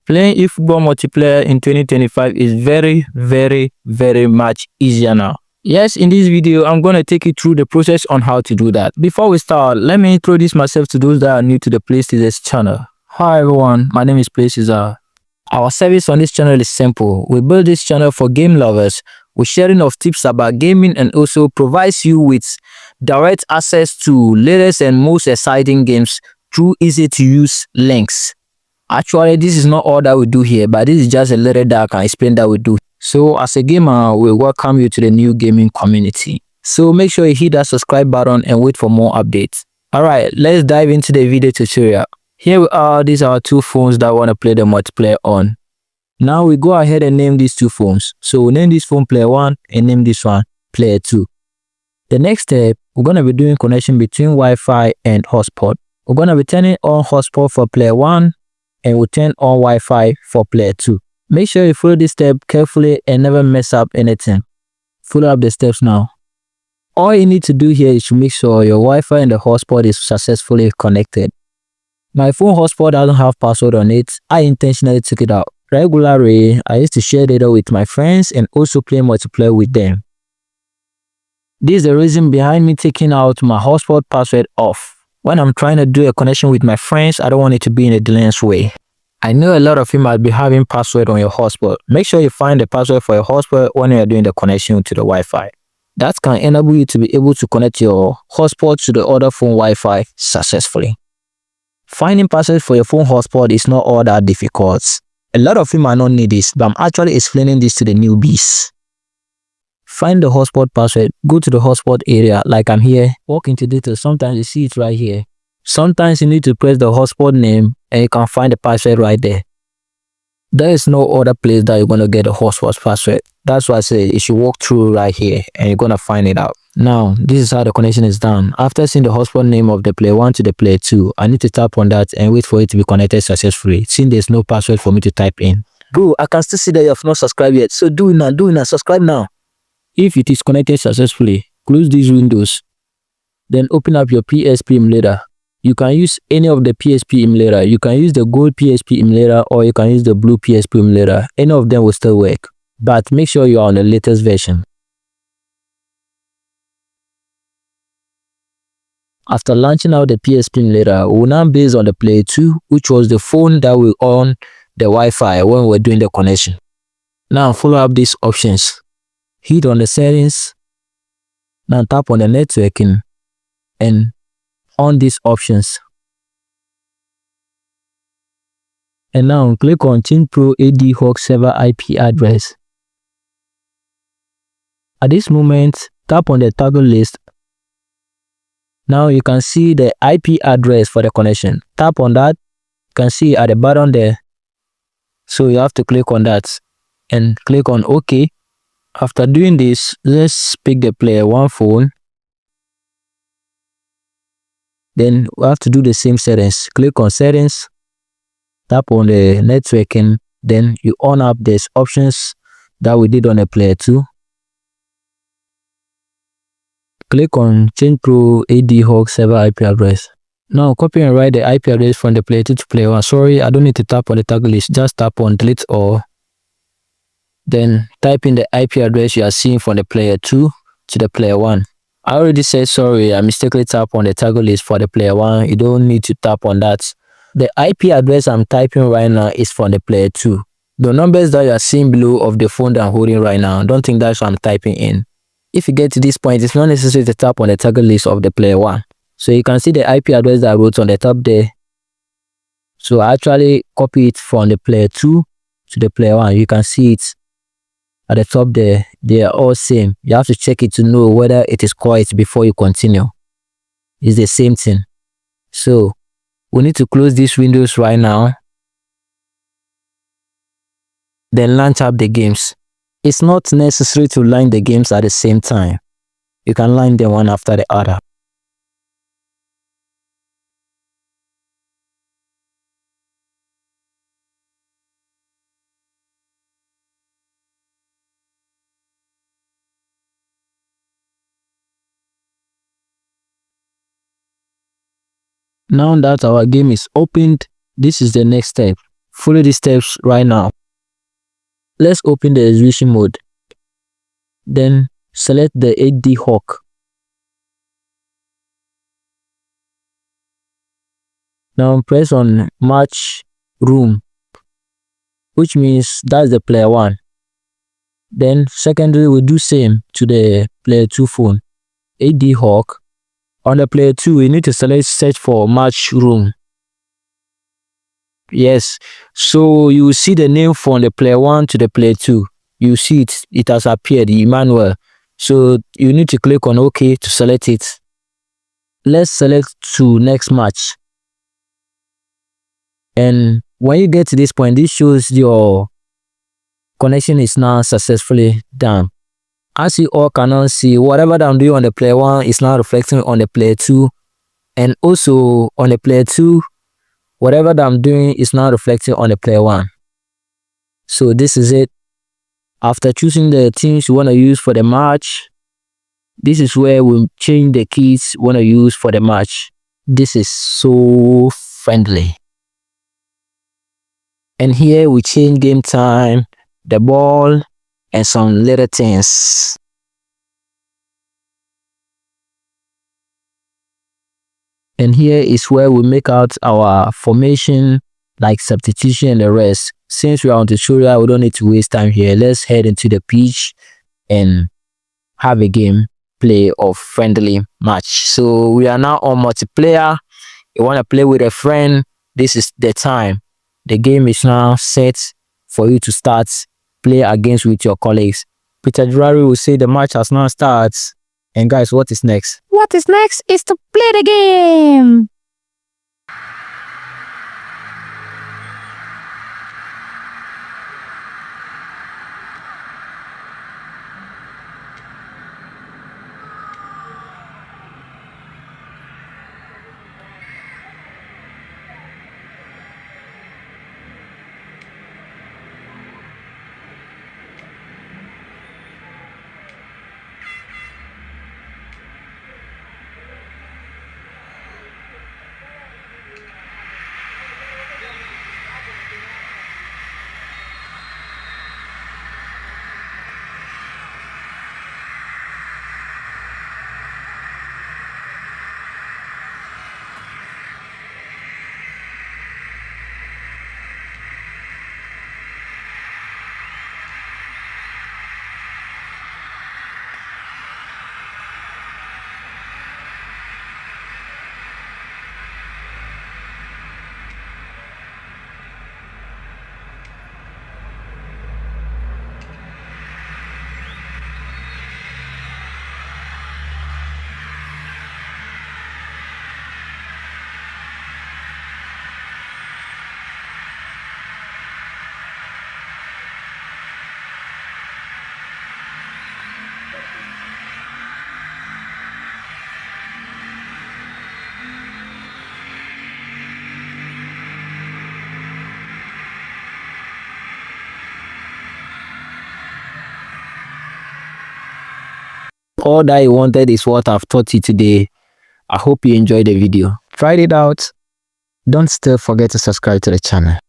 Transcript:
Playing eFootball multiplayer in 2025 is very much easier now. Yes, in this video, I'm going to take you through the process on how to do that. Before we start, let me introduce myself to those that are new to the PlaySSPP channel. Hi everyone, my name is PlaySSPP. Our service on this channel is simple. We build this channel for game lovers with sharing of tips about gaming and also provides you with direct access to latest and most exciting games through easy to use links. Actually, this is not all that we do here, but this is just a little that I can explain that we do. So as a gamer, we welcome you to the new gaming community. So make sure you hit that subscribe button and wait for more updates. Alright, let's dive into the video tutorial. Here we are, these are our two phones that I want to play the multiplayer on. Now we go ahead and name these two phones. So we'll name this phone player 1 and name this one player 2. The next step, we're going to be doing connection between Wi-Fi and hotspot. We're going to be turning on hotspot for player 1 and we'll turn on Wi-Fi for player 2. Make sure you follow this step carefully and never mess up anything. Follow up the steps now. All you need to do here is to make sure your Wi-Fi and the hotspot is successfully connected. My phone hotspot doesn't have password on it. I intentionally took it out. Regularly, I used to share data with my friends and also play multiplayer with them. This is the reason behind me taking out my hotspot password off. When I'm trying to do a connection with my friends, I don't want it to be in a delayed way. I know a lot of you might be having password on your hotspot. Make sure you find the password for your hotspot when you're doing the connection to the Wi-Fi. That can enable you to be able to connect your hotspot to the other phone Wi-Fi successfully. Finding password for your phone hotspot is not all that difficult. A lot of you might not need this, but I'm actually explaining this to the newbies. Find the hotspot password, go to the hotspot area like I'm here, walk into details. Sometimes you see it right here. Sometimes you need to press the hotspot name and you can find the password right there. There is no other place that you're going to get the hotspot password. That's why I say you should walk through right here and you're going to find it out. Now, this is how the connection is done. After seeing the hotspot name of the player 1 to the player 2, I need to tap on that and wait for it to be connected successfully, since there's no password for me to type in. Bro, I can still see that you have not subscribed yet, so do it now, subscribe now. If it is connected successfully, close these windows. Then open up your PSP emulator. You can use any of the PSP emulator. You can use the gold PSP emulator or you can use the blue PSP emulator. Any of them will still work. But make sure you are on the latest version. After launching out the PSP emulator, we will now base on the player 2, which was the phone that will on the Wi-Fi when we were doing the connection. Now follow up these options. Hit on the settings, now tap on the networking and on these options. And now click on change pro Eliahtech server IP address. At this moment, tap on the toggle list. Now you can see the IP address for the connection. Tap on that, you can see at the bottom there. So you have to click on that and click on OK. After doing this, let's pick the player 1 phone. Then we have to do the same settings. Click on settings, tap on the networking, then you on up these options that we did on the player 2. Click on change pro Eliahtech server IP address. Now copy and write the IP address from the player 2 to player 1. Sorry, I don't need to tap on the toggle list. Just tap on delete all. Then type in the IP address you are seeing from the player 2 to the player 1. I already said sorry, I mistakenly tapped on the toggle list for the player 1. You don't need to tap on that. The IP address I'm typing right now is from the player 2. The numbers that you are seeing below of the phone that I'm holding right now, don't think that's what I'm typing in. If you get to this point, it's not necessary to tap on the toggle list of the player 1. So you can see the IP address that I wrote on the top there. So I actually copy it from the player 2 to the player 1. You can see it at the top there. They are all same. You have to check it to know whether it is correct before you continue. It's the same thing. So we need to close these windows right now. Then launch up the games. It's not necessary to launch the games at the same time. You can launch them one after the other. Now that our game is opened, this is the next step. Follow these steps right now. Let's open the execution mode. Then select the 8D Hawk. Now press on match room, which means that's the player 1. Then secondly, we'll do same to the player 2 phone. 8D Hawk. On the player 2, we need to select search for match room. Yes, so you will see the name from the player 1 to the player 2. You see it has appeared, Emmanuel. So you need to click on OK to select it. Let's select to next match. And when you get to this point, this shows your connection is now successfully done. As you all can now see, whatever that I'm doing on the player 1 is now reflecting on the player 2. And also on the player 2, whatever that I'm doing is now reflecting on the player 1. So this is it. After choosing the teams you want to use for the match, this is where we'll change the keys you want to use for the match. This is so friendly. And here we change game time, the ball, and some little things. And here is where we make out our formation, like substitution and the rest. Since we are on tutorial, we don't need to waste time here. Let's head into the pitch and have a game play of friendly match. So we are now on multiplayer. You want to play with a friend, this is the time. The game is now set for you to start play against with your colleagues. Peter Durari will say the match has now started. And guys, what is next? What is next is to play the game. All that you wanted is what I've taught you today. I hope you enjoyed the video. Tried it out. Don't still forget to subscribe to the channel.